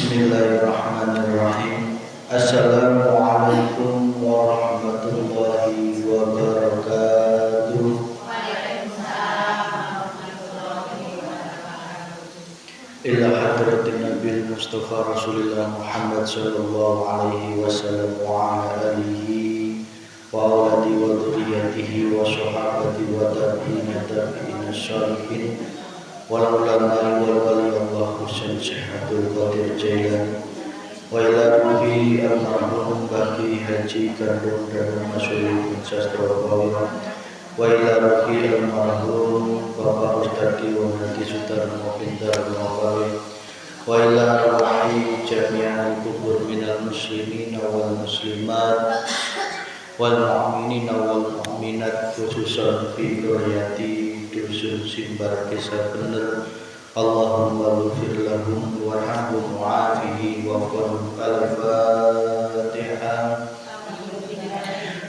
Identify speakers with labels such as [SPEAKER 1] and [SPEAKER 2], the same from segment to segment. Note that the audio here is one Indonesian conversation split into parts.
[SPEAKER 1] Bismillahirrahmanirrahim. Assalamualaikum warahmatullahi wabarakatuh. Ila hadratin Nabil Mustafa Rasulullah Muhammad sallallahu alaihi wasallam wa ala alihi wa awladi wa dhurriyyatihi wa sahabati wa tabi'ina syarihin wal ulama wal wali Allah Husain Syekhatul Qadir Jailani wa ila ruhi al-marhum Baki Haji Kandung dan Masyuri bin Sastra Bawira wa ila ruhi al-marhum Bapak Ustadi wa Mati Sutarno Pintar Nawawi wa ila ruhi jami'al kubur minal muslimin wal muslimat wal mu'minin wal mu'minat khususan fi qaryati dusun Simbar Kisah Bener. Allahumma ghfir lahum warhamhum wa'afihi wa'firhum. Al-Fatihah.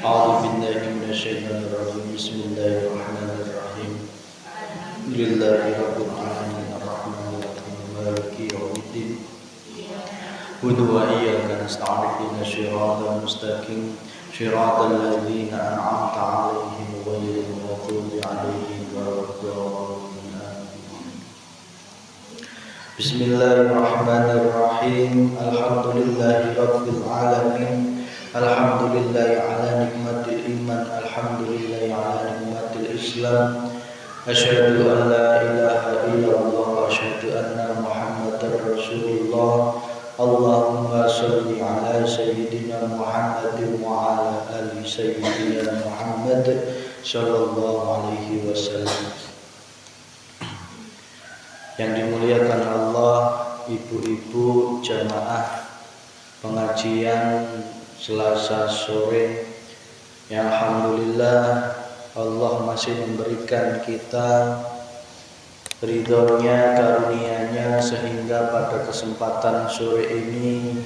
[SPEAKER 1] A'udzu billahi minasyaitonir rajim. Bismillahirrahmanirrahim. Lillahi rabbil alamin arrahmanir rahim maliki yaumiddin. Qul wa iyyaka nasta'in ihdinas siratal mustaqim siratal ladzina an'amta 'alaihim ghairil maghdubi 'alaihim waladdallin. Bismillahirrahmanirrahim. Alhamdulillahi rabbil alamin. Alhamdulillahi ala nikmatil iman. Alhamdulillahi ala nikmatil islam. Asyhadu an la ilaha illallah wa asyhadu anna Muhammadar Rasulullah. Allahumma shalli ala sayyidina Muhammadin wa ala ali sayyidina Muhammad sallallahu alaihi wasallam. Yang dimuliakan Allah, ibu-ibu jamaah pengajian Selasa sore, yang alhamdulillah Allah masih memberikan kita ridhonya, karunia-Nya, sehingga pada kesempatan sore ini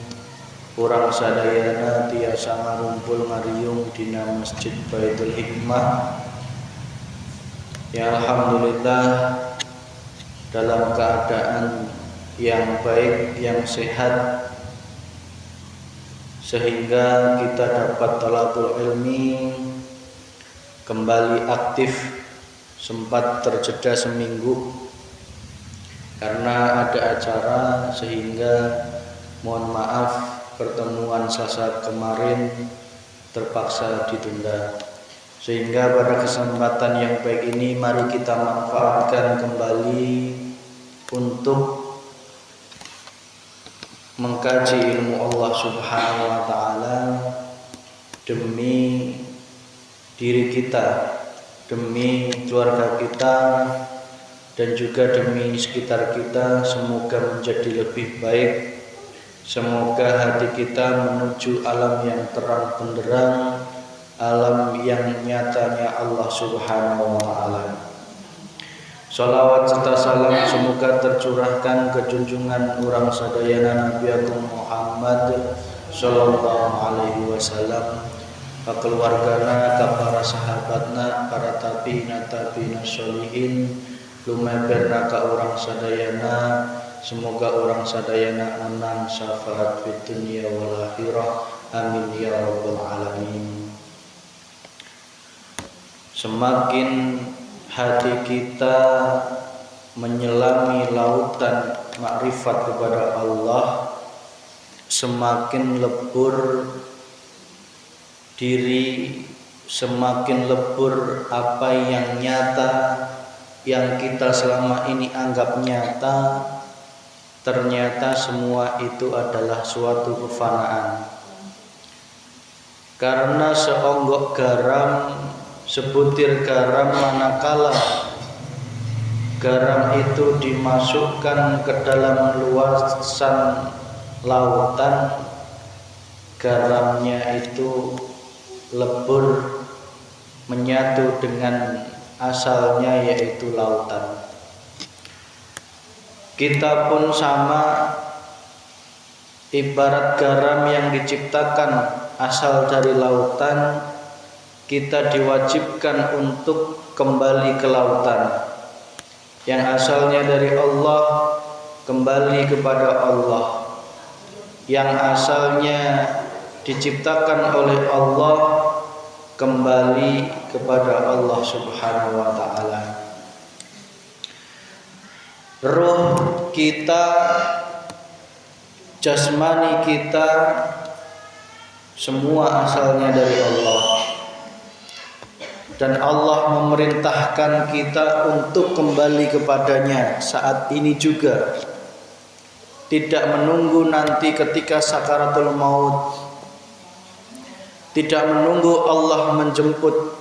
[SPEAKER 1] urang sadayana tiasa ngarumpul ngariung dina Masjid Baitul Hikmah. Ya alhamdulillah dalam keadaan yang baik, yang sehat, sehingga kita dapat thalabul ilmi kembali aktif. Sempat terjeda seminggu karena ada acara, sehingga mohon maaf pertemuan Selasa kemarin terpaksa ditunda. Sehingga pada kesempatan yang baik ini mari kita manfaatkan kembali untuk mengkaji ilmu Allah Subhanahu wa taala demi diri kita, demi keluarga kita, dan juga demi sekitar kita. Semoga menjadi lebih baik. Semoga hati kita menuju alam yang terang benderang, alam yang nyatanya Allah Subhanahu wa taala. Shalawat serta salam semoga tercurahkan ke junjungan urang sadayana Nabi Agung Muhammad sallallahu alaihi wasallam, ka keluargana, ka para sahabatna, para tabi'ina sholihin, lumeberna ka urang sadayana. Semoga urang sadayana menang syafaat fid dunya wal akhirah. Amin ya rabbal alamin. Semakin hati kita menyelami lautan makrifat kepada Allah, semakin lebur diri, semakin lebur apa yang nyata, yang kita selama ini anggap nyata, ternyata semua itu adalah suatu kefanaan. Karena seonggok garam, sebutir garam, manakala garam itu dimasukkan ke dalam luasan lautan, garamnya itu lebur menyatu dengan asalnya, yaitu lautan. Kita pun sama, ibarat garam yang diciptakan asal dari lautan, kita diwajibkan untuk kembali ke lautan. Yang asalnya dari Allah kembali kepada Allah. yang asalnya diciptakan oleh Allah kembali kepada Allah Subhanahu wa taala. Roh kita, jasmani kita, semua asalnya dari Allah. Dan Allah memerintahkan kita untuk kembali kepadanya saat ini juga. Tidak menunggu nanti ketika sakaratul maut, tidak menunggu Allah menjemput,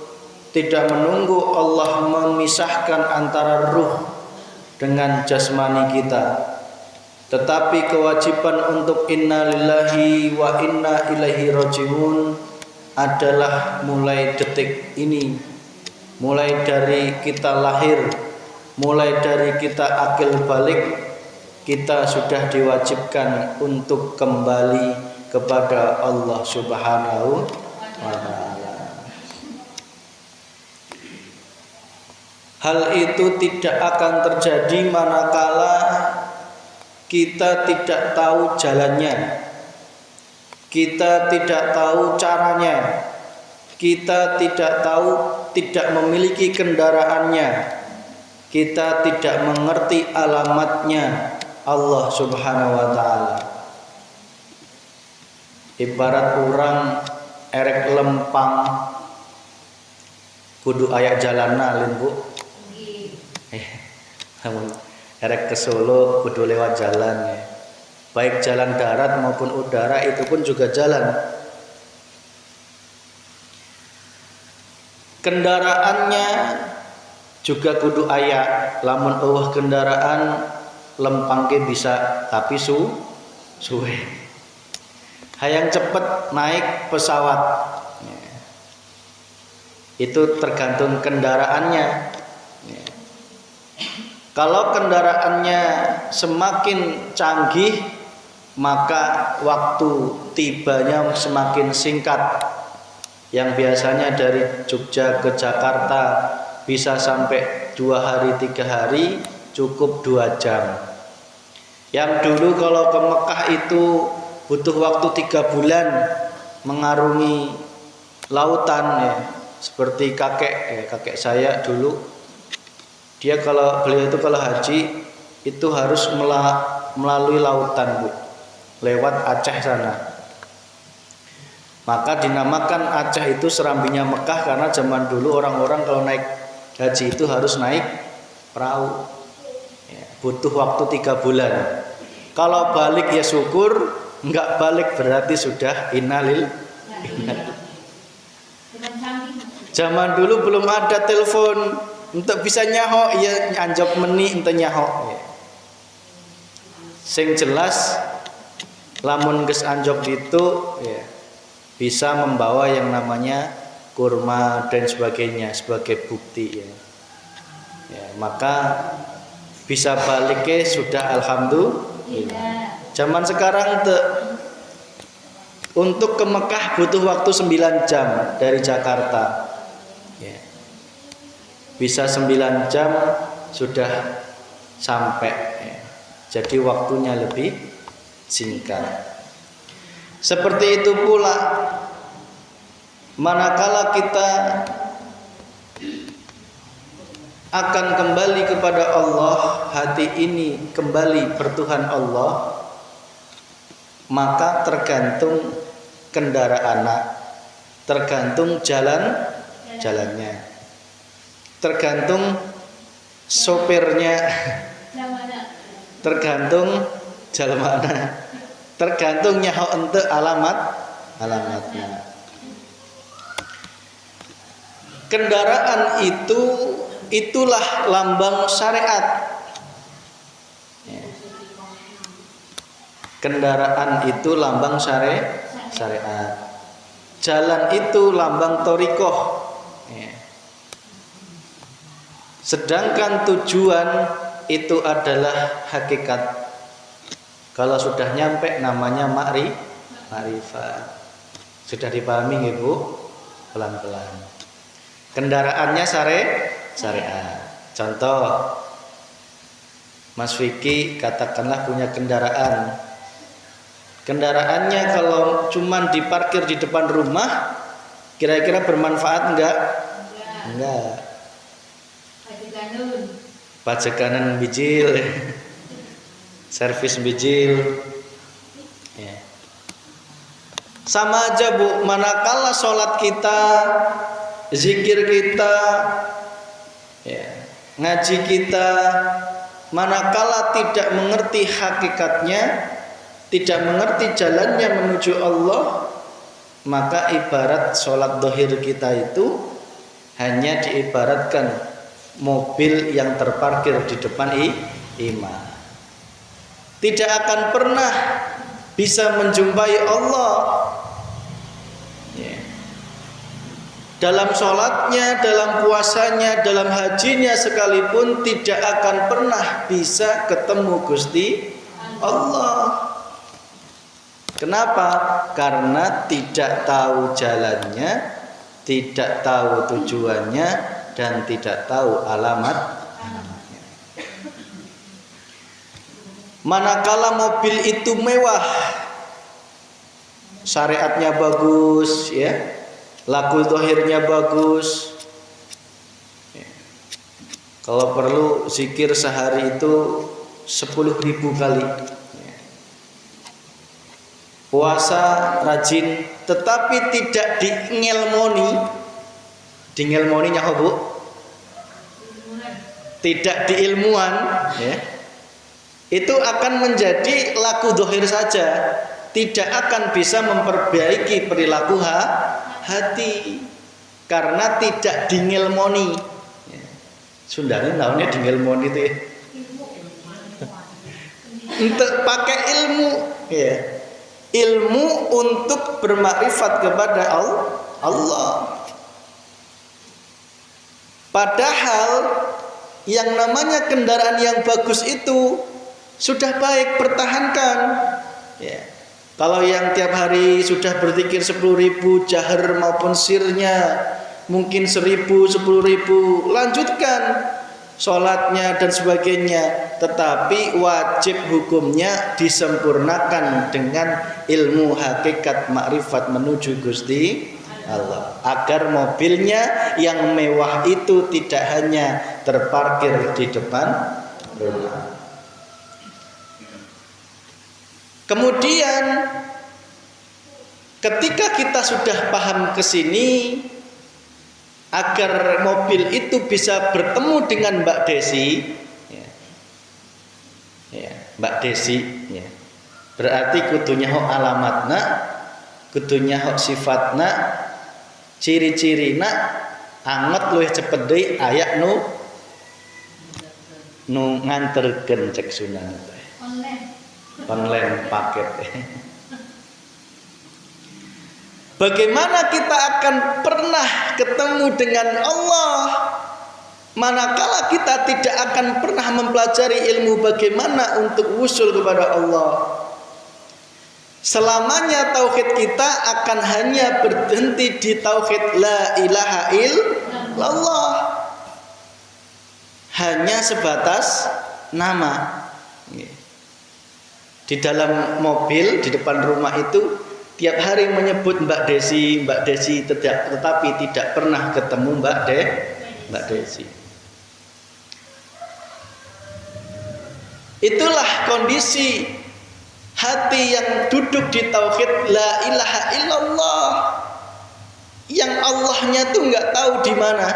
[SPEAKER 1] tidak menunggu Allah memisahkan antara ruh dengan jasmani kita. Tetapi kewajiban untuk inna lillahi wa inna ilaihi rajiun adalah mulai detik ini, mulai dari kita lahir, mulai dari kita akil balik, kita sudah diwajibkan untuk kembali kepada Allah Subhanahu wa taala. Hal itu tidak akan terjadi manakala kita tidak tahu jalannya, kita tidak tahu caranya, kita tidak memiliki kendaraannya, kita tidak mengerti alamatnya Allah Subhanahu wa taala. Ibarat orang erek lempang kudu aya jalanna lin Bu. Erek ke Solo kudu lewat jalan ya. Baik jalan darat maupun udara itu pun juga jalan. Kendaraannya juga kudu aya. Lamun eueuh kendaraan lempang ke bisa tapi suwe. Hayang cepet naik pesawat. Itu tergantung kendaraannya. Kalau kendaraannya semakin canggih, maka waktu tibanya semakin singkat. Yang biasanya dari Jogja ke Jakarta bisa sampai 2 hari 3 hari, cukup 2 jam. Yang dulu kalau ke Mekah itu butuh waktu 3 bulan mengarungi lautan ya. Seperti kakek saya dulu, dia beliau itu kalau haji itu harus melalui lautan Bu, lewat Aceh sana. Maka dinamakan Aceh itu serambinya Mekah karena zaman dulu orang-orang kalau naik haji itu harus naik perahu ya, butuh waktu 3 bulan. Kalau balik ya syukur, enggak balik berarti sudah innalil. Zaman dulu belum ada telepon untuk bisa nyaho ya anjok meni untuk nyaho ya. Sing jelas lamun geus anjok itu ya, bisa membawa yang namanya kurma dan sebagainya sebagai bukti ya. Ya, maka bisa balik sudah alhamdulillah. Zaman sekarang untuk ke Mekah butuh waktu 9 jam dari Jakarta. Ya. Bisa 9 jam sudah sampai ya. Jadi waktunya lebih singkat. Seperti itu pula manakala kita akan kembali kepada Allah, hati ini kembali bertuhan Allah, maka tergantung kendaraan, tergantung jalannya, tergantung sopirnya, tergantung jalan mana, tergantung nyaho ente alamatnya. Kendaraan itulah lambang syariat. Kendaraan itu lambang syariat. Jalan itu lambang thariqah. Sedangkan tujuan itu adalah hakikat. Kalau sudah nyampe namanya ma'rifat. Sudah dipahami nggih Bu? Pelan-pelan. Kendaraannya syariat. Contoh, Mas Vicky katakanlah punya kendaraan. Kendaraannya kalau cuman diparkir di depan rumah, kira-kira bermanfaat enggak? Enggak. Pajakanan bijil, servis bijil. Ya. Sama aja Bu, manakala sholat kita, zikir kita, ya, ngaji kita, manakala tidak mengerti hakikatnya, tidak mengerti jalannya menuju Allah, maka ibarat sholat dohir kita itu hanya diibaratkan mobil yang terparkir di depan imam. Tidak akan pernah bisa menjumpai Allah. Ya. Dalam sholatnya, dalam puasanya, dalam hajinya sekalipun tidak akan pernah bisa ketemu Gusti Allah. Kenapa? Karena tidak tahu jalannya, tidak tahu tujuannya, dan tidak tahu alamat. Manakala mobil itu mewah, syariatnya bagus, ya, laku zahirnya bagus, ya. Kalau perlu zikir sehari itu 10.000 kali, ya. Puasa rajin, tetapi tidak dingelmoni nyaho Bu, tidak diilmuan, ya. Itu akan menjadi laku dohir saja, tidak akan bisa memperbaiki perilaku hati karena tidak dingilmoni. Sundane namanya dingilmoni itu ya. Untuk pakai ilmu, ya. Ilmu untuk bermakrifat kepada Allah. Padahal yang namanya kendaraan yang bagus itu sudah baik, pertahankan, ya. Kalau yang tiap hari sudah berzikir 10.000 jahar maupun sirnya, mungkin 1.000, 10.000, lanjutkan sholatnya dan sebagainya. Tetapi wajib hukumnya disempurnakan dengan ilmu hakikat makrifat menuju Gusti Allah, agar mobilnya yang mewah itu tidak hanya terparkir di depan rumah. Kemudian ketika kita sudah paham ke sini, agar mobil itu bisa bertemu dengan Mbak Desi, ya, Mbak Desi, ya, berarti kudunya hok alamatna, kudunya hok sifatna, ciri-cirina, anget luwih cepet deui aya nu nganterkeun cek Sunan online paket. Bagaimana kita akan pernah ketemu dengan Allah manakala kita tidak akan pernah mempelajari ilmu bagaimana untuk wusul kepada Allah? Selamanya tauhid kita akan hanya berhenti di tauhid la ilaha illallah, hanya sebatas nama. Di dalam mobil di depan rumah itu tiap hari menyebut Mbak Desi, tetapi tidak pernah ketemu Mbak Desi. Itulah kondisi hati yang duduk di tauhid la ilaha illallah, yang Allahnya tuh nggak tahu di mana.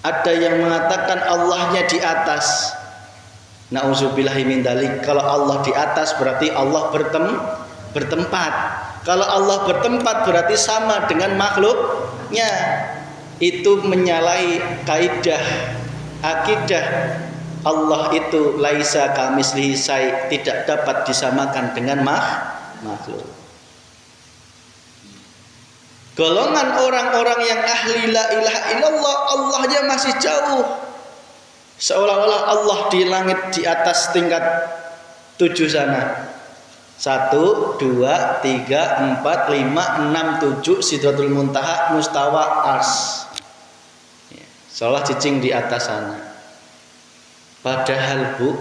[SPEAKER 1] Ada yang mengatakan Allahnya di atas. Nauzubillahi min dzalik. Kalau Allah di atas berarti Allah bertempat. Kalau Allah bertempat berarti sama dengan makhluknya. Itu menyalahi kaidah akidah Allah itu laisa kamislihi syai', tidak dapat disamakan dengan makhluk. Golongan orang-orang yang ahli la ilaha illallah, Allahnya masih jauh. Seolah-olah Allah di langit di atas tingkat 7 sana. 1, 2, 3, 4, 5, 6, 7 Sidratul Muntaha mustawa ars. Seolah cicing di atas sana. Padahal Bu,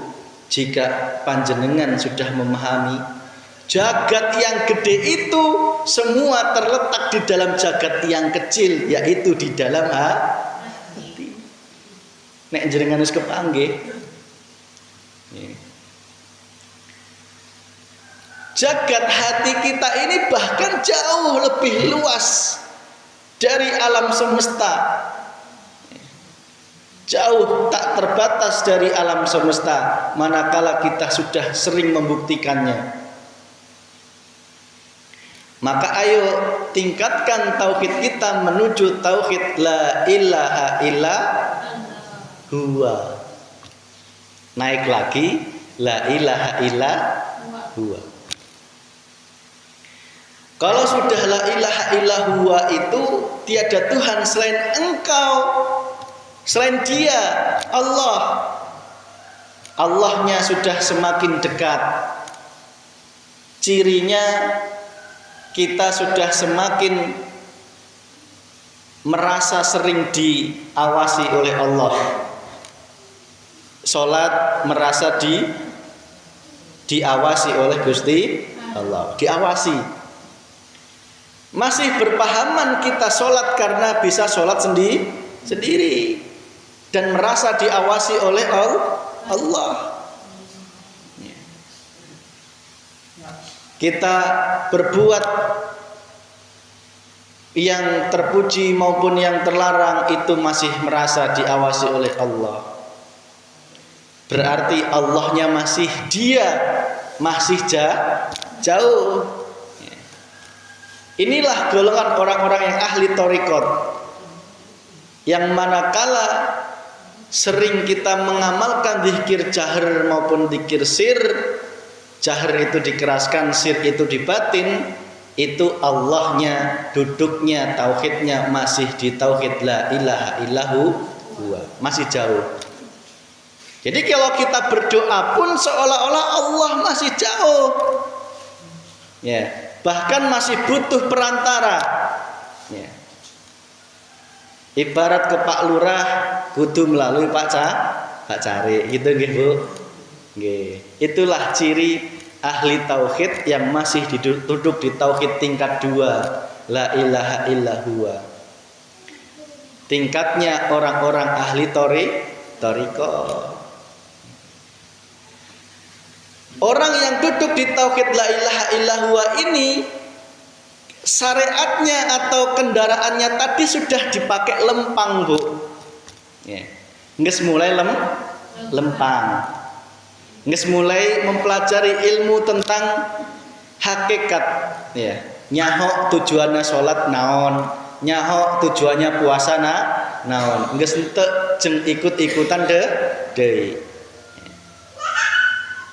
[SPEAKER 1] jika panjenengan sudah memahami Jagat yang gede itu semua terletak di dalam jagat yang kecil, yaitu di dalam hati. Nek jenengan wis kepanggih. Jagat hati kita ini bahkan jauh lebih luas dari alam semesta. Jauh tak terbatas dari alam semesta, manakala kita sudah sering membuktikannya. Maka ayo tingkatkan tauhid kita menuju tauhid la ilaha illa huwa. Naik lagi la ilaha illa huwa. Kalau sudah la ilaha illa huwa itu tiada Tuhan selain Engkau, selain Dia, Allah. Allahnya sudah semakin dekat. Cirinya kita sudah semakin merasa sering diawasi oleh Allah. Salat merasa diawasi oleh Gusti Allah, diawasi. Masih berpahaman kita sholat karena bisa sholat sendiri dan merasa diawasi oleh Allah. Kita berbuat yang terpuji maupun yang terlarang itu masih merasa diawasi oleh Allah. Berarti Allahnya masih jauh. Inilah golongan orang-orang yang ahli thariqat, yang manakala sering kita mengamalkan zikir jahar maupun zikir sir. Jahar itu dikeraskan, sir itu dibatin. Itu Allahnya, duduknya, tauhidnya masih di tauhid la ilaha illahu huwa, masih jauh. Jadi kalau kita berdoa pun seolah-olah Allah masih jauh. Ya. Bahkan masih butuh perantara. Ya. Ibarat ke Pak Lurah kudu melalui Pak Cari, gitu nggih Bu. Nggih. Itulah ciri ahli tauhid yang masih duduk di tauhid tingkat 2, la ilaha illa huwa. Tingkatnya orang-orang ahli thariqah. Orang yang duduk di tauhid la ilaha illallah ini, syariatnya atau kendaraannya tadi sudah dipakai lempang Bu. Ya. Nges mulai lempang. Nges mulai mempelajari ilmu tentang hakikat. Ya. Nyahok tujuannya sholat naon, nyahok tujuannya puasa naon. Nges ente jeng ikut-ikutan deui.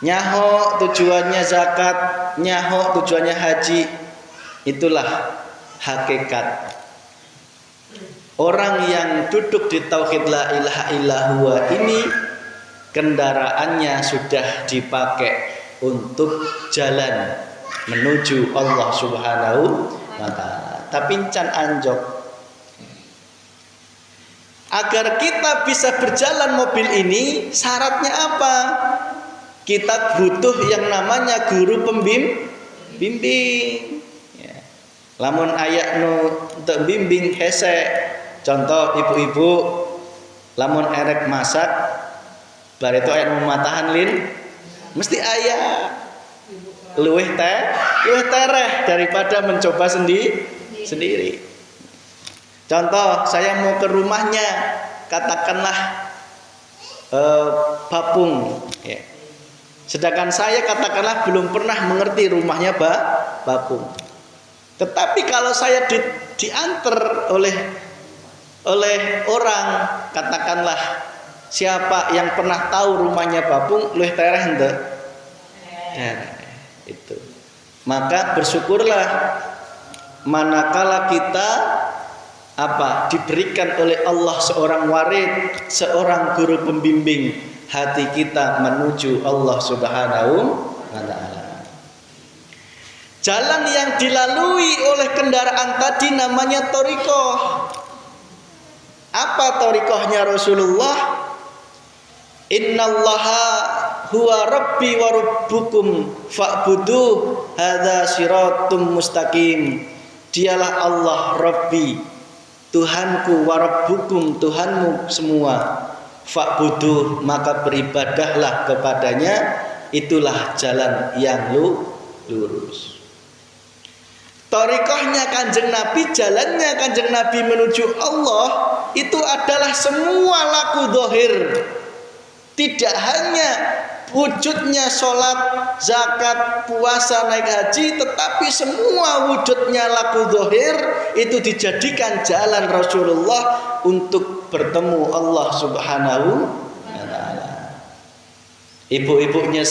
[SPEAKER 1] Nyaho tujuannya zakat, nyaho tujuannya haji. Itulah hakikat. Orang yang duduk di tauhid la ilaha illallah ini kendaraannya sudah dipakai untuk jalan menuju Allah Subhanahu wa taala. Tapi can anjok. Agar kita bisa berjalan mobil ini, syaratnya apa? Kita butuh yang namanya guru pembimbing. Ya. Lamun ayak nu untuk bimbing hese, contoh ibu-ibu, lamun erek masak, bar itu ayak mematahan lin, mesti ayak luweh tereh daripada mencoba sendiri. Contoh, saya mau ke rumahnya, katakanlah Bapung. Ya. Sedangkan saya katakanlah belum pernah mengerti rumahnya Bapung. Tetapi kalau saya diantar oleh orang, katakanlah siapa yang pernah tahu rumahnya Bapung, luwih tereh ente. Itu. Maka bersyukurlah manakala kita diberikan oleh Allah seorang warid, seorang guru pembimbing hati kita menuju Allah Subhanahu wa taala. Jalan yang dilalui oleh kendaraan tadi namanya thariqah. Apa thariqahnya Rasulullah? Innallaha huwa rabbi wa rabbukum fa'budu hadza siratum mustaqim. Dialah Allah Rabbi, Tuhanku, wa rabbukum, Tuhanmu semua. Fa'budu, maka beribadahlah kepadanya, itulah jalan yang lurus. Thariqahnya Kanjeng Nabi, jalannya Kanjeng Nabi menuju Allah itu adalah semua laku zahir. Tidak hanya wujudnya sholat, zakat, puasa, naik haji, tetapi semua wujudnya laku zahir itu dijadikan jalan Rasulullah untuk bertemu Allah Subhanahu wa ta'ala. Ibu-ibunya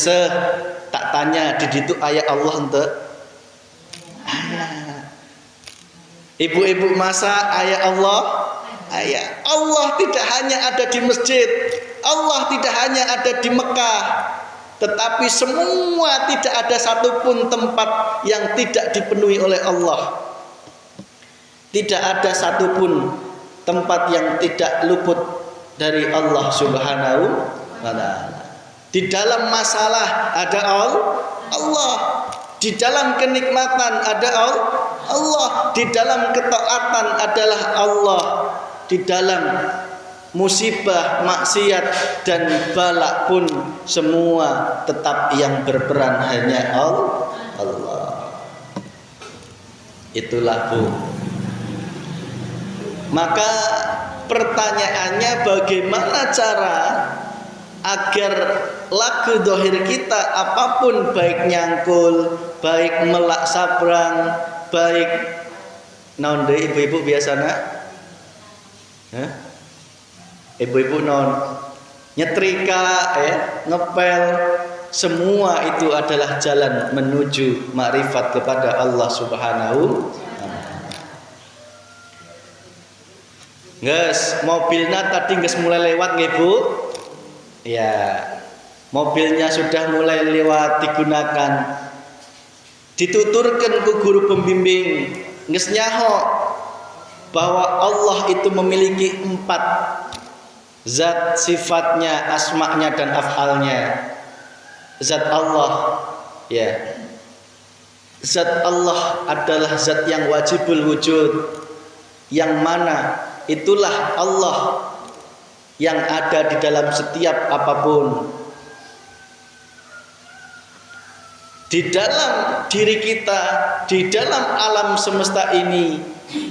[SPEAKER 1] tak tanya di situ ayat Allah ente. Ibu-ibu masa ayat Allah, ayat Allah tidak hanya ada di masjid, Allah tidak hanya ada di Mekah, tetapi semua tidak ada satupun tempat yang tidak dipenuhi oleh Allah. Tidak ada satupun tempat yang tidak luput dari Allah Subhanahu wa ta'ala. Di dalam masalah ada Allah, di dalam kenikmatan ada Allah, di dalam ketaatan adalah Allah, di dalam musibah, maksiat dan bala pun semua tetap yang berperan hanya Allah. Itulah Bu. Maka pertanyaannya, bagaimana cara agar laku zahir kita apapun, baik nyangkul, baik melak sabrang, baik naon deui ibu-ibu biasana? Ibu-ibu non nyetrika, ngepel, semua itu adalah jalan menuju makrifat kepada Allah Subhanahu wa ta'ala. Guys, mobilnya tadi geus mulai lewat nggih Bu? Ya, mobilnya sudah mulai lewat digunakan. Dituturkan ke guru pembimbing, geus nyaho bahwa Allah itu memiliki 4 zat, sifatnya, asma'nya dan af'alnya. Zat Allah, ya. Zat Allah adalah zat yang wajibul wujud, yang mana itulah Allah yang ada di dalam setiap apapun. Di dalam diri kita, di dalam alam semesta ini,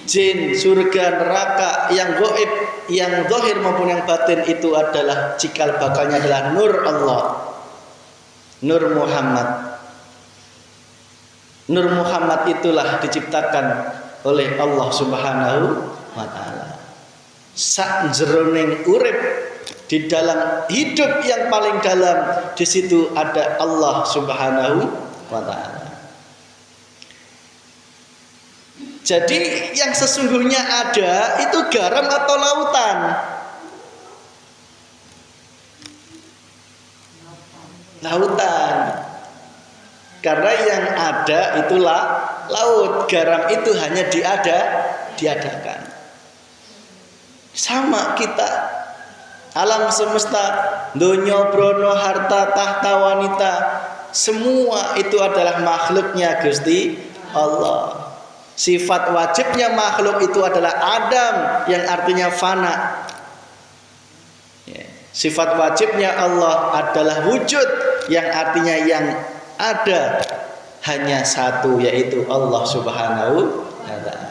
[SPEAKER 1] jin, surga, neraka, yang gaib, yang zahir maupun yang batin itu adalah cikal bakalnya adalah nur Allah, nur Muhammad. Nur Muhammad itulah diciptakan oleh Allah Subhanahu wa ta'ala. Sak jeroning urip, di dalam hidup yang paling dalam, di situ ada Allah Subhanahu wa ta'ala. Jadi yang sesungguhnya ada itu garam atau lautan? Lautan. Karena yang ada itulah laut. Garam itu hanya diadakan. Sama kita, alam semesta, donya, brono, harta, tahta, wanita, semua itu adalah makhluknya Gusti Allah. Sifat wajibnya makhluk itu adalah Adam, yang artinya fana. Sifat wajibnya Allah adalah wujud, yang artinya yang ada hanya satu, yaitu Allah Subhanahu wa ta'ala.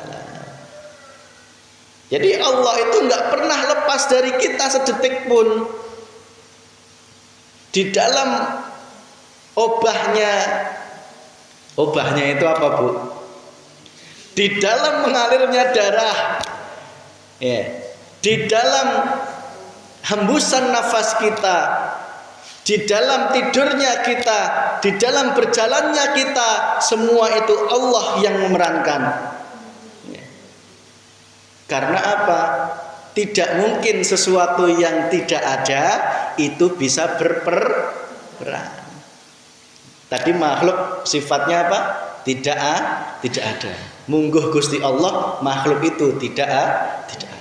[SPEAKER 1] Jadi Allah itu nggak pernah lepas dari kita sedetik pun. Di dalam obahnya itu apa Bu? Di dalam mengalirnya darah, di dalam hembusan nafas kita, di dalam tidurnya kita, di dalam berjalannya kita, semua itu Allah yang memerankan. Karena apa? Tidak mungkin sesuatu yang tidak ada itu bisa berperan. Tadi makhluk sifatnya apa? Tidak ada. Mungguh Gusti Allah, makhluk itu tidak ada.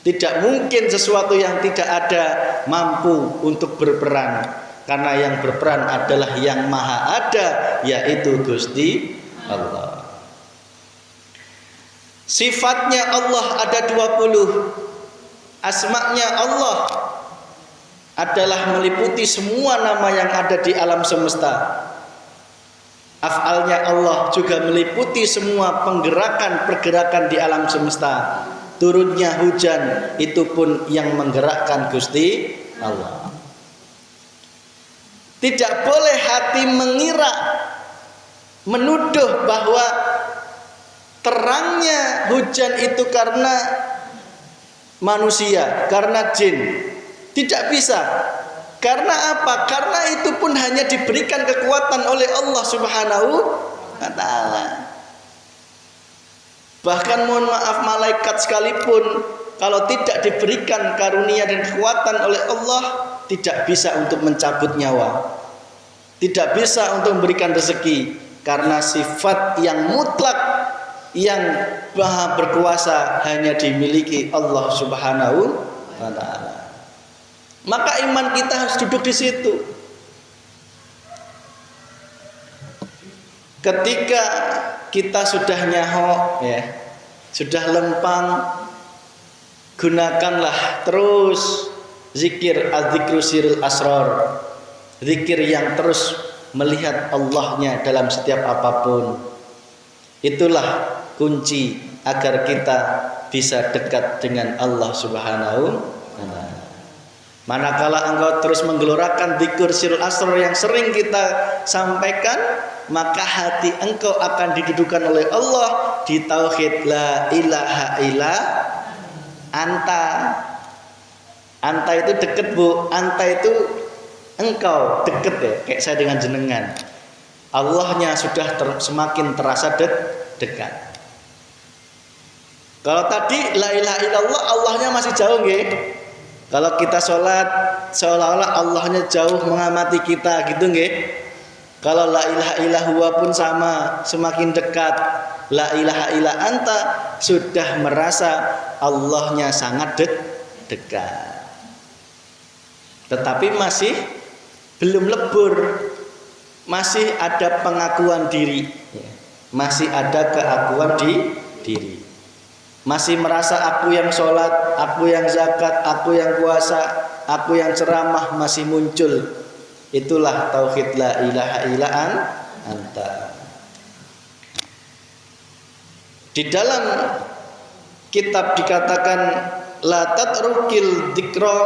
[SPEAKER 1] Tidak mungkin sesuatu yang tidak ada mampu untuk berperan. karena yang berperan adalah yang maha ada, yaitu Gusti Allah. Sifatnya Allah ada 20. Asma'nya Allah adalah meliputi semua nama yang ada di alam semesta. Af'alnya Allah juga meliputi semua pergerakan di alam semesta. Turunnya hujan itu pun yang menggerakkan Gusti Allah. Tidak boleh hati mengira, menuduh bahwa terangnya hujan itu karena manusia, karena jin. Tidak bisa. Karena apa? Karena itu pun hanya diberikan kekuatan oleh Allah Subhanahu wa ta'ala. Bahkan mohon maaf, malaikat sekalipun kalau tidak diberikan karunia dan kekuatan oleh Allah, tidak bisa untuk mencabut nyawa, tidak bisa untuk memberikan rezeki, karena sifat yang mutlak, yang maha berkuasa hanya dimiliki Allah Subhanahu wa ta'ala. Maka iman kita harus duduk di situ. Ketika kita sudah nyaho, ya, sudah lempang, gunakanlah terus zikir az-zikru sirul asrar, zikir yang terus melihat Allahnya dalam setiap apapun. Itulah kunci agar kita bisa dekat dengan Allah Subhanahu wa ta'ala. Manakala engkau terus menggelorakan zikir sirul asrar yang sering kita sampaikan, maka hati engkau akan didudukan oleh Allah di tauhid la ilaha illa anta. Anta itu deket, Bu. Anta itu engkau, deket ya, kayak saya dengan jenengan. Allahnya sudah semakin terasa dekat. Kalau tadi la ilaha illallah, Allahnya masih jauh nggih. Kalau kita sholat seolah-olah Allahnya jauh mengamati kita, gitu nggih. Kalau la ilaha illallah pun sama, semakin dekat. La ilaha illa anta, sudah merasa Allahnya sangat dekat. Tetapi masih belum lebur, masih ada pengakuan diri, masih ada keakuan diri. Masih merasa aku yang sholat, aku yang zakat, aku yang puasa, aku yang ceramah masih muncul. Itulah tauhid la ilaha illa anta. Di dalam kitab dikatakan la tatrukil dzikra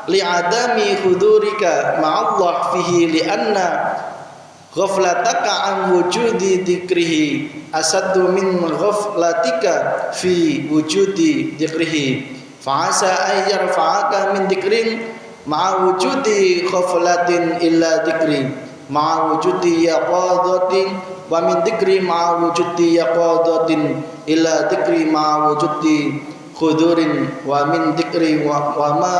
[SPEAKER 1] li'adami hudurika ma'allah fihi li'anna ghaflataka an wujudi dzikrihi asaddu min ghaflatika fi wujudi dzikrihi fa'asa ay yarfa'aka min dzikrin ma'a wujudi ghaflatin illa dzikri ma'a wujudi yaqadatin wa min dzikri ma'a wujudi yaqadatin illa dzikri ma'a wujudi khudurin wa min dzikri wa ma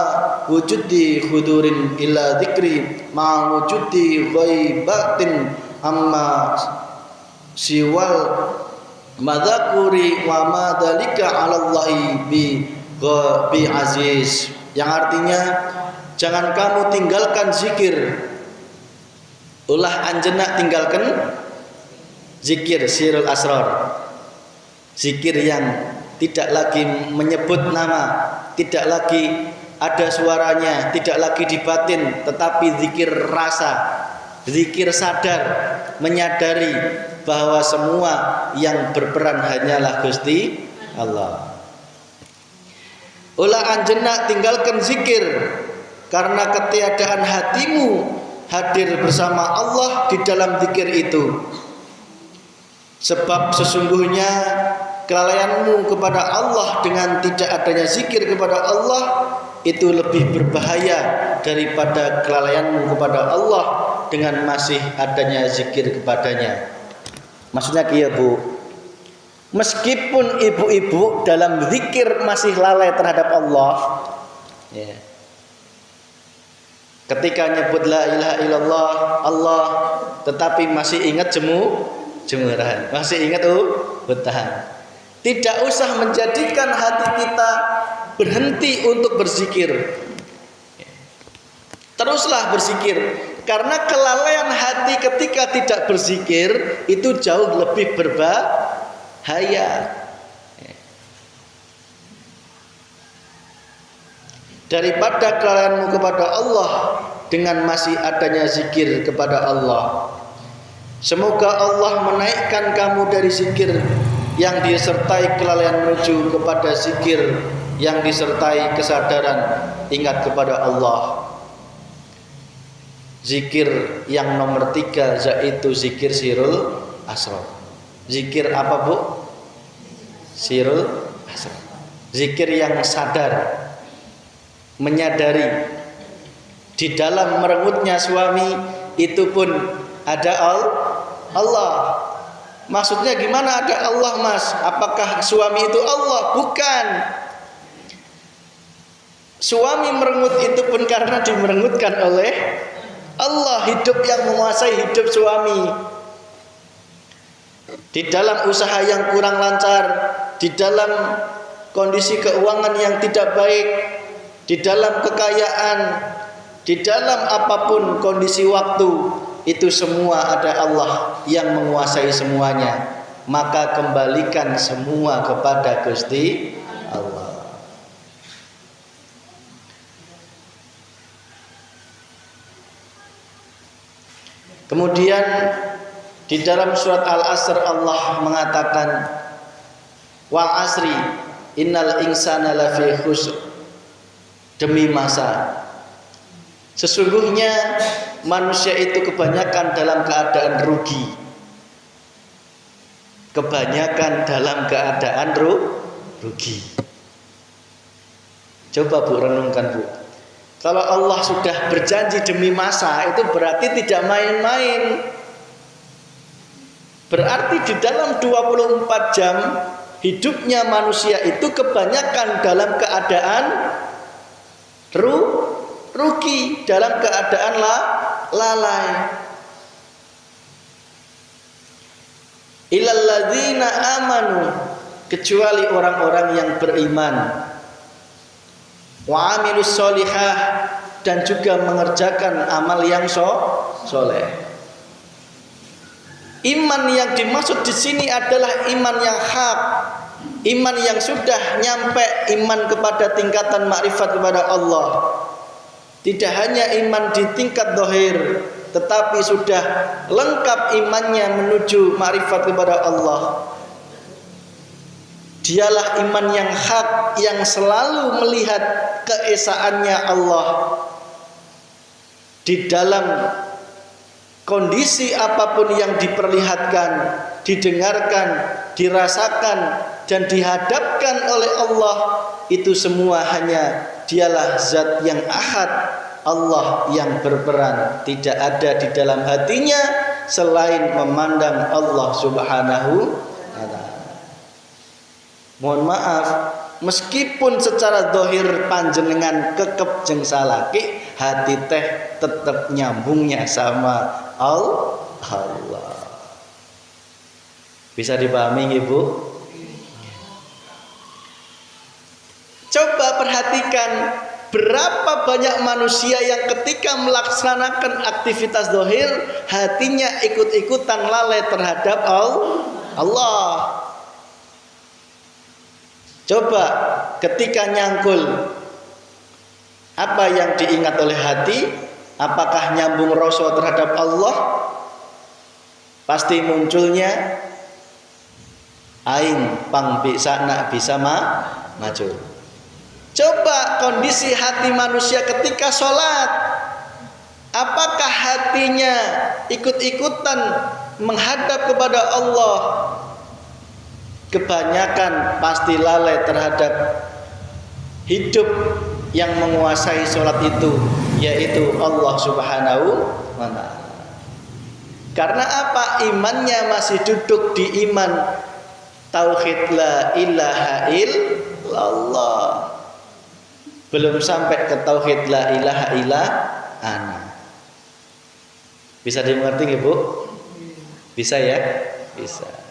[SPEAKER 1] wujudi khudurin illa dzikri ma wujudi ghaibatin amma siwal madzakuri wa ma dalika 'ala Allahi bi aziz. Yang artinya, jangan kamu tinggalkan zikir, ulah anjenak tinggalkan zikir sirul asrar, zikir yang tidak lagi menyebut nama, tidak lagi ada suaranya, tidak lagi di batin, tetapi zikir rasa, zikir sadar, menyadari bahwa semua yang berperan hanyalah Gusti Allah. Ulah anjenak tinggalkan zikir, karena ketiadaan hatimu hadir bersama Allah di dalam zikir itu. Sebab sesungguhnya kelalaianmu kepada Allah dengan tidak adanya zikir kepada Allah itu lebih berbahaya daripada kelalaianmu kepada Allah dengan masih adanya zikir kepadanya. Maksudnya kieu, Bu. Meskipun ibu-ibu dalam zikir masih lalai terhadap Allah, ya. Ketika nyebut la ilaha illallah Allah, tetapi masih ingat jemuran, masih ingat betahan. Tidak usah menjadikan hati kita berhenti untuk berzikir. teruslah berzikir. Karena kelalaian hati ketika tidak berzikir itu jauh lebih berbahaya daripada kelalaianmu kepada Allah dengan masih adanya zikir kepada Allah. Semoga Allah menaikkan kamu dari zikir yang disertai kelalaian menuju kepada zikir yang disertai kesadaran ingat kepada Allah. Zikir yang nomor 3 yaitu zikir sirul asrar. Zikir apa bu? Sirul asrar. Zikir yang sadar, menyadari di dalam merengutnya suami itu pun ada Allah. Maksudnya gimana ada Allah mas? Apakah suami itu Allah? Bukan. Suami merengut itu pun karena dimerengutkan oleh Allah. Hidup yang menguasai hidup suami. Di dalam usaha yang kurang lancar, di dalam kondisi keuangan yang tidak baik, di dalam kekayaan, di dalam apapun kondisi waktu, itu semua ada Allah yang menguasai semuanya. Maka kembalikan semua kepada Gusti Allah. Kemudian di dalam surat Al-Asr Allah mengatakan wal asri innal insana lafi khusr. Demi masa, sesungguhnya manusia itu kebanyakan dalam keadaan rugi. Kebanyakan dalam keadaan rugi. Coba bu renungkan bu. Kalau Allah sudah berjanji demi masa, itu berarti tidak main-main. Berarti di dalam 24 jam hidupnya manusia itu kebanyakan dalam keadaan rugi, dalam keadaan lalai. Illal ladzina amanu, kecuali orang-orang yang beriman, wa amilus solihah, dan juga mengerjakan amal yang soleh. Iman yang dimaksud di sini adalah iman yang hak, iman yang sudah nyampe, iman kepada tingkatan makrifat kepada Allah. Tidak hanya iman di tingkat zahir, tetapi sudah lengkap imannya menuju makrifat kepada Allah. Dialah iman yang hak, yang selalu melihat keesaannya Allah di dalam kondisi apapun yang diperlihatkan, didengarkan, dirasakan, dan dihadapkan oleh Allah. Itu semua hanya dialah zat yang ahad, Allah yang berperan. Tidak ada di dalam hatinya selain memandang Allah subhanahu wa ta'ala. Mohon maaf, meskipun secara zahir panjenengan kekep jeung salaki, hati teh tetap nyambungnya sama Allah. Bisa dipahami Ibu? Coba perhatikan berapa banyak manusia yang ketika melaksanakan aktivitas zahir hatinya ikut-ikutan lalai terhadap Allah. Coba ketika nyangkul, apa yang diingat oleh hati? Apakah nyambung rasa terhadap Allah? Pasti munculnya aing pang bisa nak bisa maju. Coba kondisi hati manusia ketika sholat, apakah hatinya ikut-ikutan menghadap kepada Allah? Kebanyakan pasti lalai terhadap hidup yang menguasai sholat itu, yaitu Allah subhanahu wa ta'ala. Karena apa? Imannya masih duduk di iman tauhid la ilaha illallah, belum sampai ke tauhid la ilaha illa ana. Bisa dimengerti Ibu? Bisa ya? Bisa.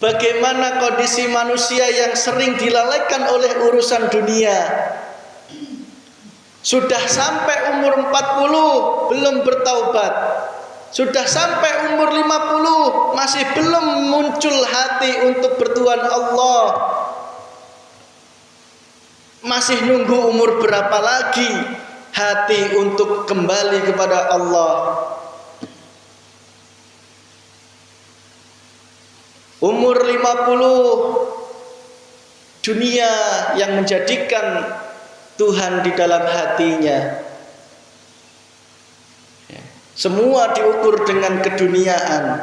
[SPEAKER 1] Bagaimana kondisi manusia yang sering dilalaikan oleh urusan dunia? Sudah sampai umur 40 belum bertaubat. Sudah sampai umur 50 masih belum muncul hati untuk bertuhan Allah. Masih nunggu umur berapa lagi hati untuk kembali kepada Allah. Umur 50 dunia yang menjadikan Tuhan di dalam hatinya. Semua diukur dengan keduniaan.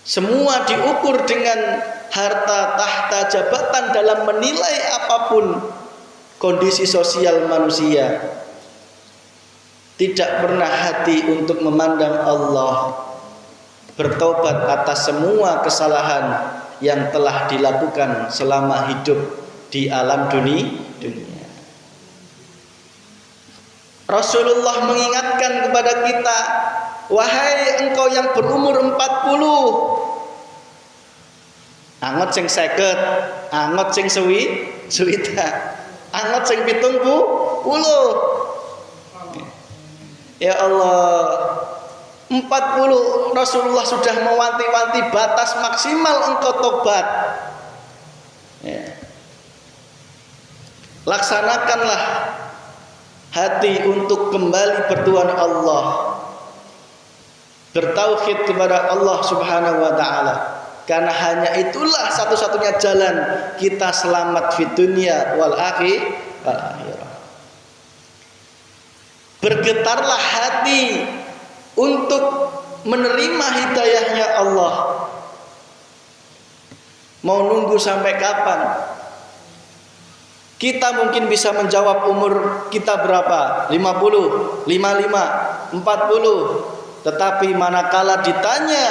[SPEAKER 1] Semua diukur dengan harta, tahta, jabatan dalam menilai apapun kondisi sosial manusia. Tidak pernah hati untuk memandang Allah, bertobat atas semua kesalahan yang telah dilakukan selama hidup di alam dunia. Rasulullah mengingatkan kepada kita, wahai engkau yang berumur 40, angot sing 50, angot sing suwita, angot sing 70. Ya Allah, 40 Rasulullah sudah mewanti-wanti batas maksimal engkau tobat. Laksanakanlah hati untuk kembali bertuhan Allah, bertauhid kepada Allah Subhanahu wa taala, karena hanya itulah satu-satunya jalan kita selamat di dunia wal akhirah. Bergetarlah hati untuk menerima hidayahnya Allah. Mau nunggu sampai kapan? Kita mungkin bisa menjawab umur kita berapa? 50, 55, 40. Tetapi manakala ditanya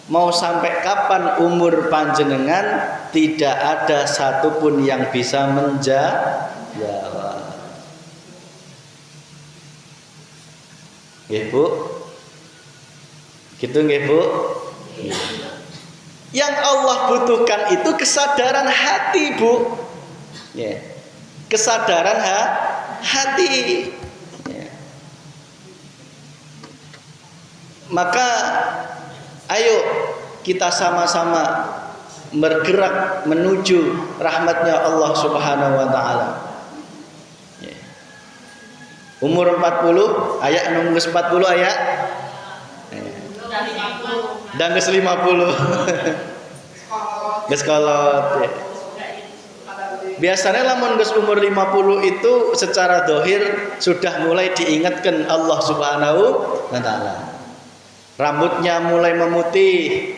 [SPEAKER 1] mau sampai kapan umur panjenengan, tidak ada satupun yang bisa menjawab. Nggih Bu? Gitu nggih Bu? Yang Allah butuhkan itu kesadaran hati, Bu. Kesadaran hati. Maka ayo kita sama-sama bergerak menuju rahmatnya Allah Subhanahu wa taala. Umur 40, ayak nunggu 40 ayak. Dan geus 50. Geus kolot. Biasanya lamun geus umur 50 itu secara dohir sudah mulai diingatkan Allah Subhanahu wa taala. Rambutnya mulai memutih.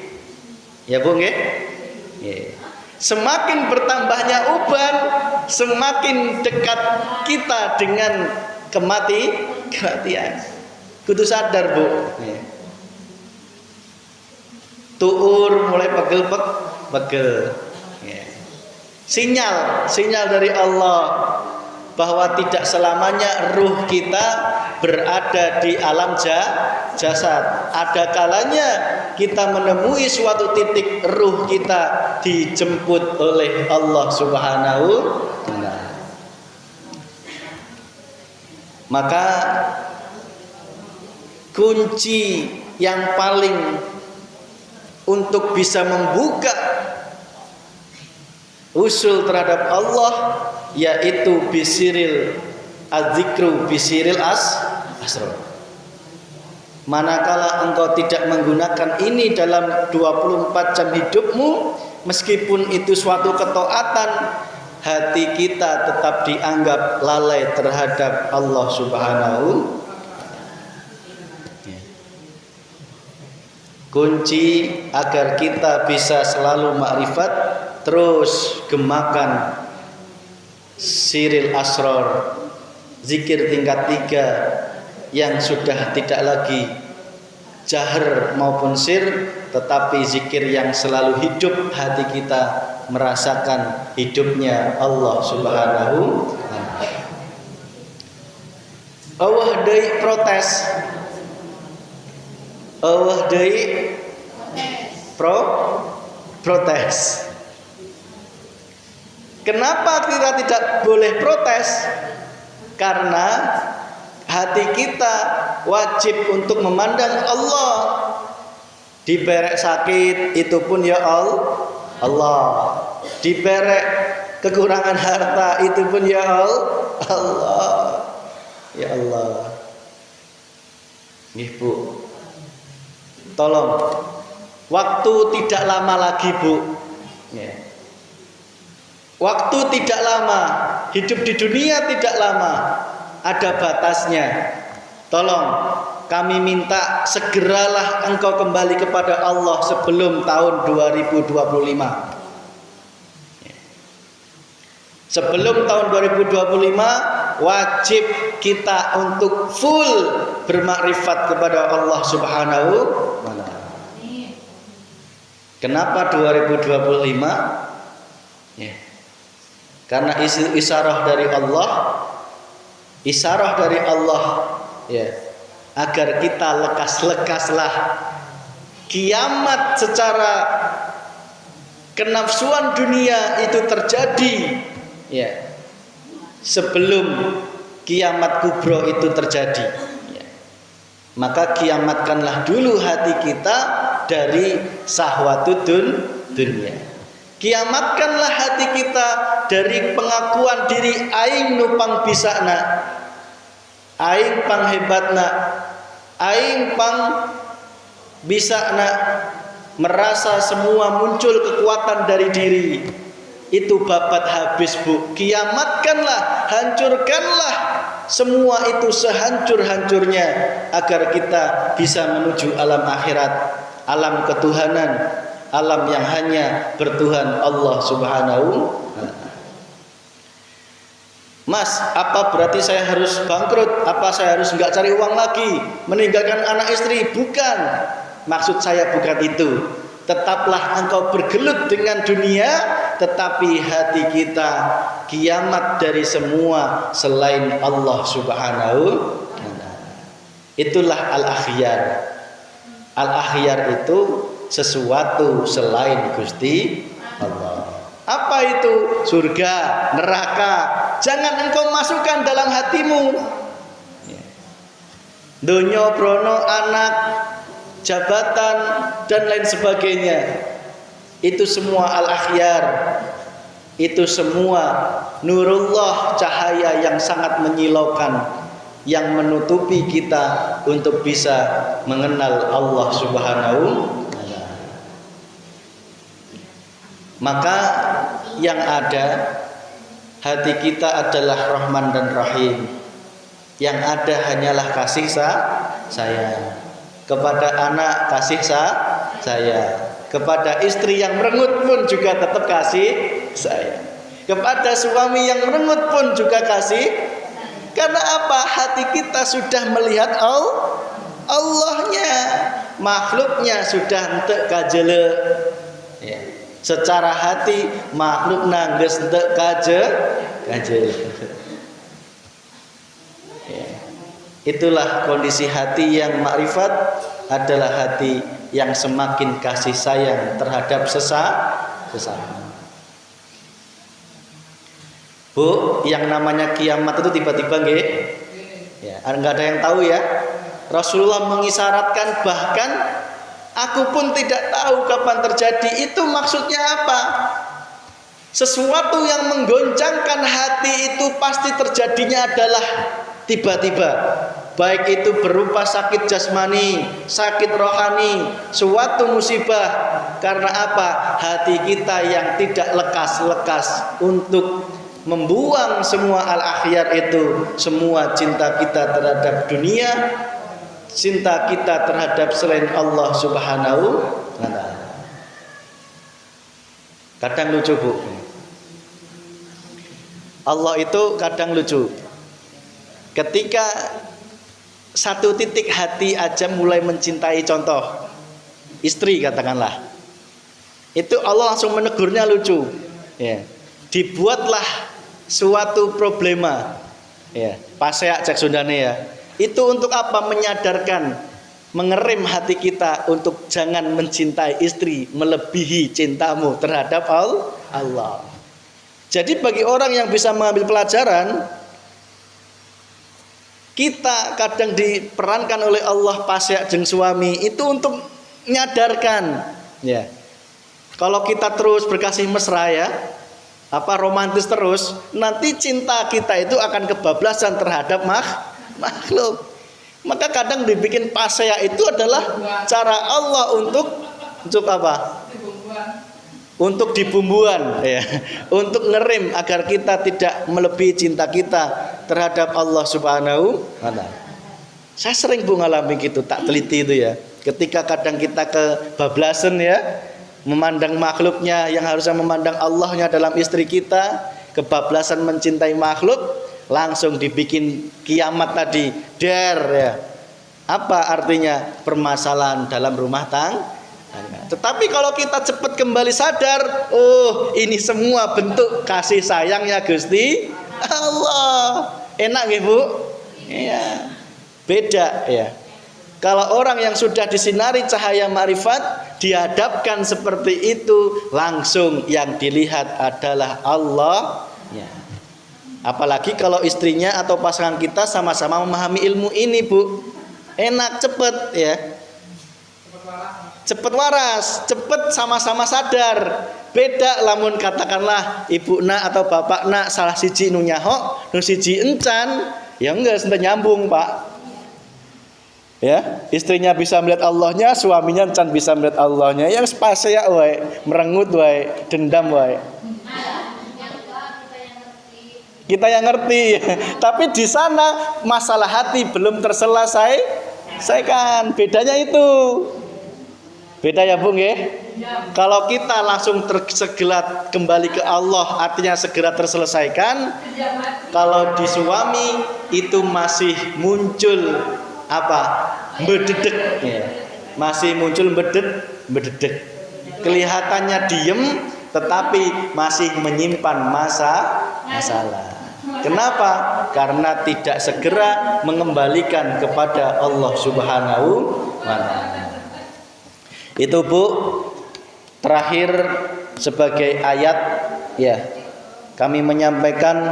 [SPEAKER 1] Ya Bu nggih? Semakin bertambahnya uban, semakin dekat kita dengan kematian. Kudu sadar Bu. Tuur mulai pegel. Sinyal dari Allah bahwa tidak selamanya ruh kita berada di alam jasad. Ada kalanya kita menemui suatu titik ruh kita dijemput oleh Allah Subhanahu wa taala. Maka kunci yang paling untuk bisa membuka usul terhadap Allah yaitu bisiril adzikru bisiril asrar. Manakala engkau tidak menggunakan ini dalam 24 jam hidupmu, meskipun itu suatu ketaatan, hati kita tetap dianggap lalai terhadap Allah Subhanahu. Kunci agar kita bisa selalu makrifat, terus gemakan siril asrar, zikir tingkat 3 yang sudah tidak lagi jahar maupun sir, tetapi zikir yang selalu hidup hati kita merasakan hidupnya Allah Subhanahu wa taala. Allah deui protes. Allah deui protes. Kenapa kita tidak boleh protes? Karena hati kita wajib untuk memandang Allah. Diperek sakit itu pun ya Allah. Diperek kekurangan harta itu pun ya Allah. Ya Allah. Nggih Bu. Tolong. Waktu tidak lama lagi Bu. Ya. Waktu tidak lama, hidup di dunia tidak lama, ada batasnya. Tolong kami minta segeralah engkau kembali kepada Allah sebelum tahun 2025. Sebelum tahun 2025 wajib kita untuk full bermakrifat kepada Allah Subhanahu wa taala. Kenapa 2025? Ya. Karena isyarah dari Allah ya, agar kita lekas-lekaslah kiamat secara kenafsuan dunia itu terjadi ya, sebelum kiamat kubro itu terjadi ya. Maka kiamatkanlah dulu hati kita dari syahwatudun dunia. Kiamatkanlah hati kita dari pengakuan diri aing nupang bisana, aing pang hebatna, aing pang bisana, merasa semua muncul kekuatan dari diri. Itu babat habis Bu. Kiamatkanlah, hancurkanlah semua itu sehancur-hancurnya agar kita bisa menuju alam akhirat, alam ketuhanan, alam yang hanya bertuhan Allah Subhanahu wa taala. Mas, apa berarti saya harus bangkrut? Apa saya harus enggak cari uang lagi, meninggalkan anak istri? Bukan. Maksud saya bukan itu. Tetaplah engkau bergelut dengan dunia, tetapi hati kita kiamat dari semua selain Allah Subhanahu wa taala. Itulah al-akhyar. Al-akhyar itu sesuatu selain Gusti Allah. Apa itu? Surga, neraka. Jangan engkau masukkan dalam hatimu. Donya, brono, anak, jabatan dan lain sebagainya. Itu semua al-akhyar. Itu semua nurullah, cahaya yang sangat menyilaukan, yang menutupi kita untuk bisa mengenal Allah Subhanahu wa taala. Maka yang ada, hati kita adalah Rahman dan Rahim. Yang ada hanyalah kasih sayang. Kepada anak kasih sayang. Kepada istri yang merengut pun juga tetap kasih sayang. Kepada suami yang merengut pun juga kasih. Karena apa? Hati kita sudah melihat Allahnya, makhluknya sudah entek kajele. Ya. Secara hati makhluk nangges entek kajele. Ya. Itulah kondisi hati yang makrifat, adalah hati yang semakin kasih sayang terhadap sesama. Bu, yang namanya kiamat itu tiba-tiba nggih? Ya, enggak ada yang tahu ya. Rasulullah mengisyaratkan, bahkan aku pun tidak tahu kapan terjadi. Itu maksudnya apa? Sesuatu yang menggoncangkan hati itu pasti terjadinya adalah tiba-tiba. Baik itu berupa sakit jasmani, sakit rohani, suatu musibah. Karena apa? Hati kita yang tidak lekas-lekas untuk membuang semua al-akhyar itu, semua cinta kita terhadap dunia, cinta kita terhadap selain Allah Subhanahu wa taala. Kadang lucu Bu. Allah itu kadang lucu. Ketika satu titik hati aja mulai mencintai, contoh istri katakanlah, itu Allah langsung menegurnya lucu. Ya. Dibuatlah suatu problema, ya, paseak cek Sundane ya. Itu untuk apa? Menyadarkan, mengerem hati kita untuk jangan mencintai istri melebihi cintamu terhadap Allah. Jadi bagi orang yang bisa mengambil pelajaran, Kita kadang diperankan oleh Allah pasya jeung suami itu untuk menyadarkan ya. Kalau kita terus berkasih mesra ya, romantis terus, nanti cinta kita itu akan kebablasan terhadap makhluk. Maka kadang dibikin pasya itu adalah cara Allah untuk apa? Untuk dibumbuan ya, untuk ngerem agar kita tidak melebihi cinta kita terhadap Allah Subhanahu wa taala. Saya sering mengalami gitu, tak teliti itu ya. Ketika kadang kita kebablasan ya, memandang makhluknya yang harusnya memandang Allahnya dalam istri kita, kebablasan mencintai makhluk, langsung dibikin kiamat tadi, ya. Apa artinya? Permasalahan dalam rumah tangga. Tetapi kalau kita cepat kembali sadar, oh ini semua bentuk kasih sayangnya Gusti Allah. Enak nggih Bu? Iya. Beda ya. Kalau orang yang sudah disinari cahaya ma'rifat, dihadapkan seperti itu, langsung yang dilihat adalah Allah ya. Apalagi kalau istrinya atau pasangan kita sama-sama memahami ilmu ini Bu. Enak, cepet ya. Cepet waras, cepet sama-sama sadar. Beda lamun katakanlah ibu nak atau bapak nak salah siji nu nyahok, nu siji encan, ya enggak sampai nyambung Pak. Ya, istrinya bisa melihat Allahnya, suaminya encan bisa melihat Allahnya. Yang spasya wae, merengut wae, dendam wae. Kita yang ngerti. Tapi di sana masalah hati belum terselesaikan. Bedanya itu. Beda ya Bu nggih? Kalau kita langsung tersegelat kembali ke Allah, artinya segera terselesaikan. Kalau di suami itu masih muncul apa? Bededek ya. Masih muncul bededek. Kelihatannya diem tetapi masih menyimpan masalah. Kenapa? Karena tidak segera mengembalikan kepada Allah Subhanahu wa taala. Itu Bu, terakhir sebagai ayat ya, kami menyampaikan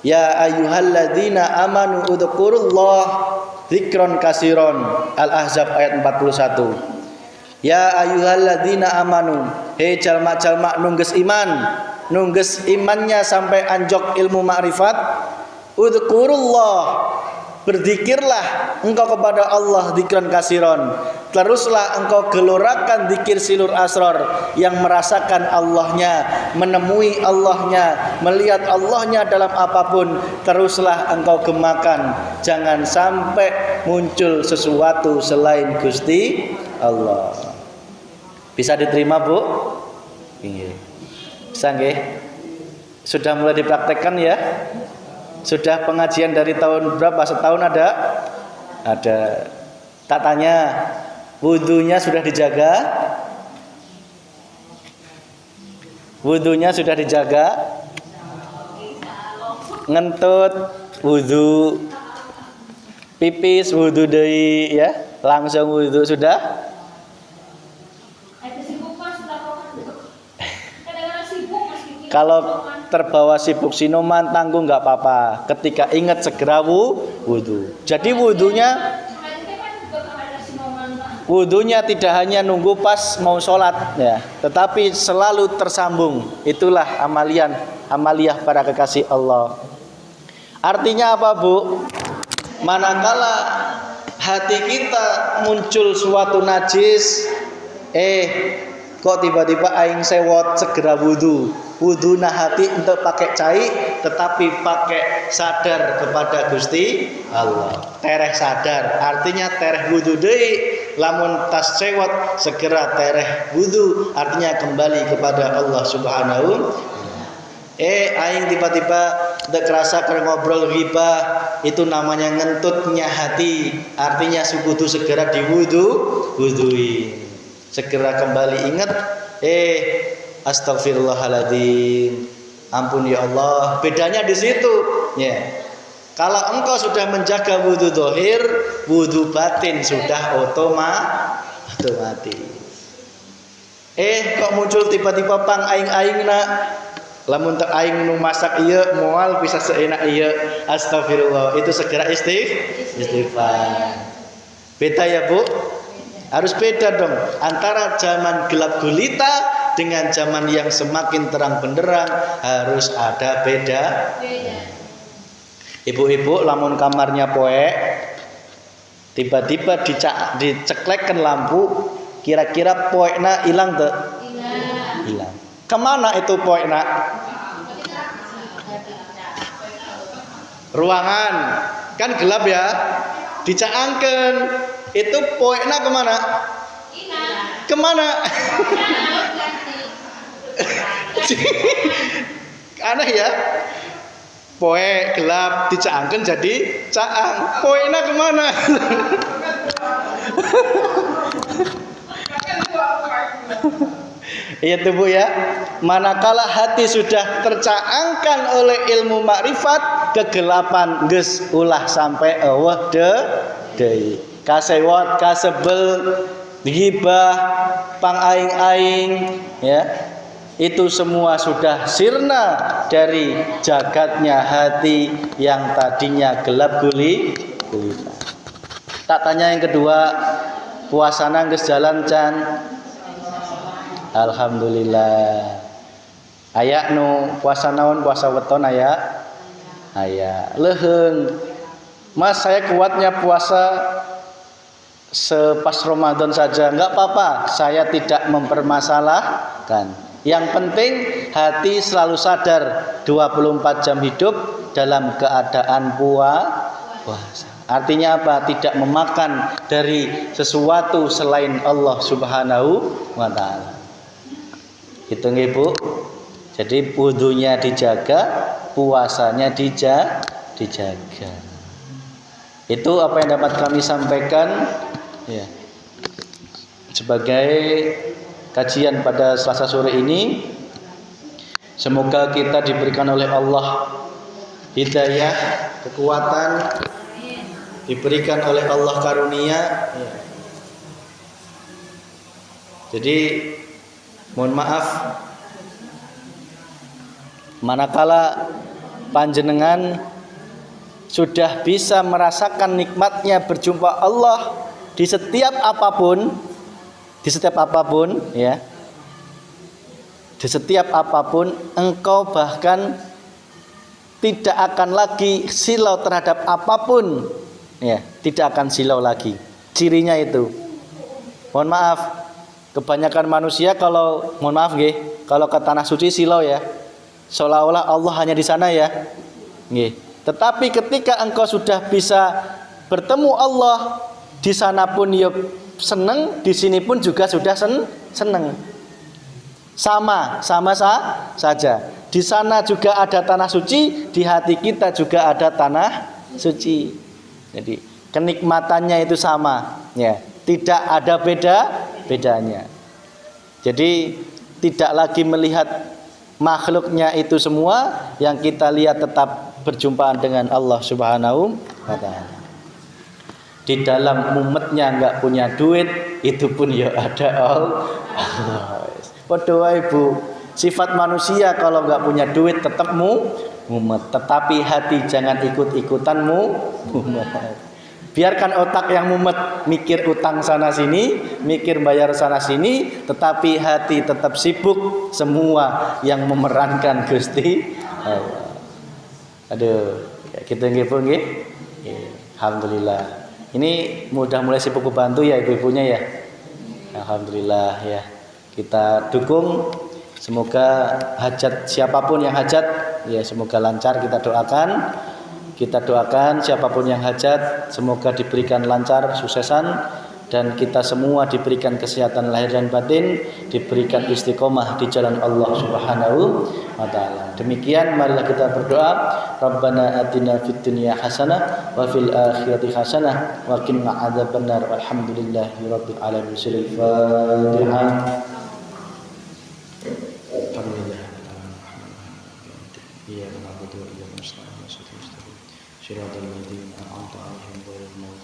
[SPEAKER 1] ya ayyuhalladzina amanu udzukurullah dzikron katsiron. Al-Ahzab ayat 41. Ya ayyuhalladzina amanu, hei jalma-jalma nungges iman, nungges imannya sampai anjok ilmu ma'rifat, udzukurullah, berzikirlah engkau kepada Allah dzikran katsiron. Teruslah engkau gelorakan zikir silur asrar, yang merasakan Allahnya, menemui Allahnya, melihat Allahnya dalam apapun. Teruslah engkau gemakan, jangan sampai muncul sesuatu selain Gusti Allah. Bisa diterima Bu? Iya. Bisa nggih? Sudah mulai dipraktekkan ya? Sudah pengajian dari tahun berapa? Setahun ada? Ada. Tak tanya, wudunya sudah dijaga? Wudunya sudah dijaga? Ngentut wudu, pipis wudu deui ya, langsung wudu sudah? Kalau terbawa sibuk sinuman tanggung nggak apa-apa. Ketika ingat segera wudu. Jadi wudunya tidak hanya nunggu pas mau sholat ya, tetapi selalu tersambung. Itulah amaliyah para kekasih Allah. Artinya apa Bu? Manakala hati kita muncul suatu najis, kok tiba-tiba aing sewot, segera wudu. Wuduna hati untuk pakai cai, tetapi pakai sadar kepada Gusti Allah. Tereh sadar, artinya tereh wudu deui. Lamun tas sewot, segera tereh wudu, artinya kembali kepada Allah Subhanahu. Aing tiba-tiba udah kerasa ngobrol ghibah, itu namanya ngentutnya hati. Artinya kudu segera wuduin. Segera kembali ingat, astagfirullahaladzim, ampun ya Allah. Bedanya di situ ya. Kalau engkau sudah menjaga wudu zahir, wudu batin sudah otomatis. Kok muncul tiba-tiba pang aing-aing nak, Lamun tak aing nu masak ieu moal bisa seenak ieu. Astagfirullah. Itu segera istighfar. Beda ya, Bu? Harus beda dong antara zaman gelap gulita dengan zaman yang semakin terang benderang, harus ada beda. Ibu-ibu lamun kamarnya poek, tiba-tiba diceklekan lampu, kira-kira poekna hilang tuh? Hilang. Kemana itu poekna? Ruangan, kan gelap ya, dicaangkan. Itu poekna kemana? Kemana? Aneh ya. Poek gelap dicaangkan jadi caang. Poekna kemana? Iya tuh Bu ya. Manakala hati sudah tercaangkan oleh ilmu makrifat, kegelapan geus ulah sampai eueuh deui. Kasewot, kasebel, ghibah, pangaing-aing ya. Itu semua sudah sirna dari jagatnya hati yang tadinya gelap gulita. Tak tanya yang kedua, puasana geus jalan can? Alhamdulillah. Aya nu puasa naon, puasa weton aya? Aya. Leuheung. Mas, saya kuatnya puasa sepas Ramadan saja. Enggak apa-apa, saya tidak mempermasalahkan. Yang penting hati selalu sadar 24 jam hidup dalam keadaan puasa. Artinya apa? Tidak memakan dari sesuatu selain Allah Subhanahu wa taala. Hitung Ibu. Jadi wudunya dijaga, puasanya dijaga. Itu apa yang dapat kami sampaikan ya. Sebagai kajian pada Selasa sore ini, semoga kita diberikan oleh Allah hidayah, kekuatan, diberikan oleh Allah karunia. Jadi mohon maaf manakala panjenengan sudah bisa merasakan nikmatnya berjumpa Allah di setiap apapun ya. Di setiap apapun engkau bahkan tidak akan lagi silau terhadap apapun ya, tidak akan silau lagi. Cirinya itu. Mohon maaf, kebanyakan manusia kalau mohon maaf nggih, kalau ke tanah suci silau ya. Seolah-olah Allah hanya di sana ya. Nggih. Tetapi ketika engkau sudah bisa bertemu Allah, di sana pun ya seneng, di sini pun juga sudah seneng. Sama saja. Di sana juga ada tanah suci, di hati kita juga ada tanah suci. Jadi kenikmatannya itu sama, ya. Tidak ada bedanya. Jadi tidak lagi melihat makhluknya itu semua, yang kita lihat tetap berjumpaan dengan Allah Subhanahu wa taala. Di dalam mumetnya enggak punya duit, itu pun ya ada Allah. Padha wae Bu, sifat manusia kalau enggak punya duit tetap mumet, tetapi hati jangan ikut-ikutan mumet. Biarkan otak yang mumet mikir utang sana sini, mikir bayar sana sini, tetapi hati tetap sibuk semua yang memerankan Gusti Allah. Aduh, kita nggih Bu nggih. Alhamdulillah. Ini mudah mulai sibuk bantu ya ibu-ibunya ya. Alhamdulillah ya. Kita dukung, semoga hajat siapapun yang hajat ya semoga lancar, kita doakan. Kita doakan siapapun yang hajat semoga diberikan lancar, suksesan, dan kita semua diberikan kesehatan lahir dan batin, diberikan istiqomah di jalan Allah Subhanahu wa taala. Demikian marilah kita berdoa. Rabbana atina fid dunya hasanah wa fil akhirati hasanah wa qina adzabannar. Walhamdulillahirabbil alamin. Fatihah.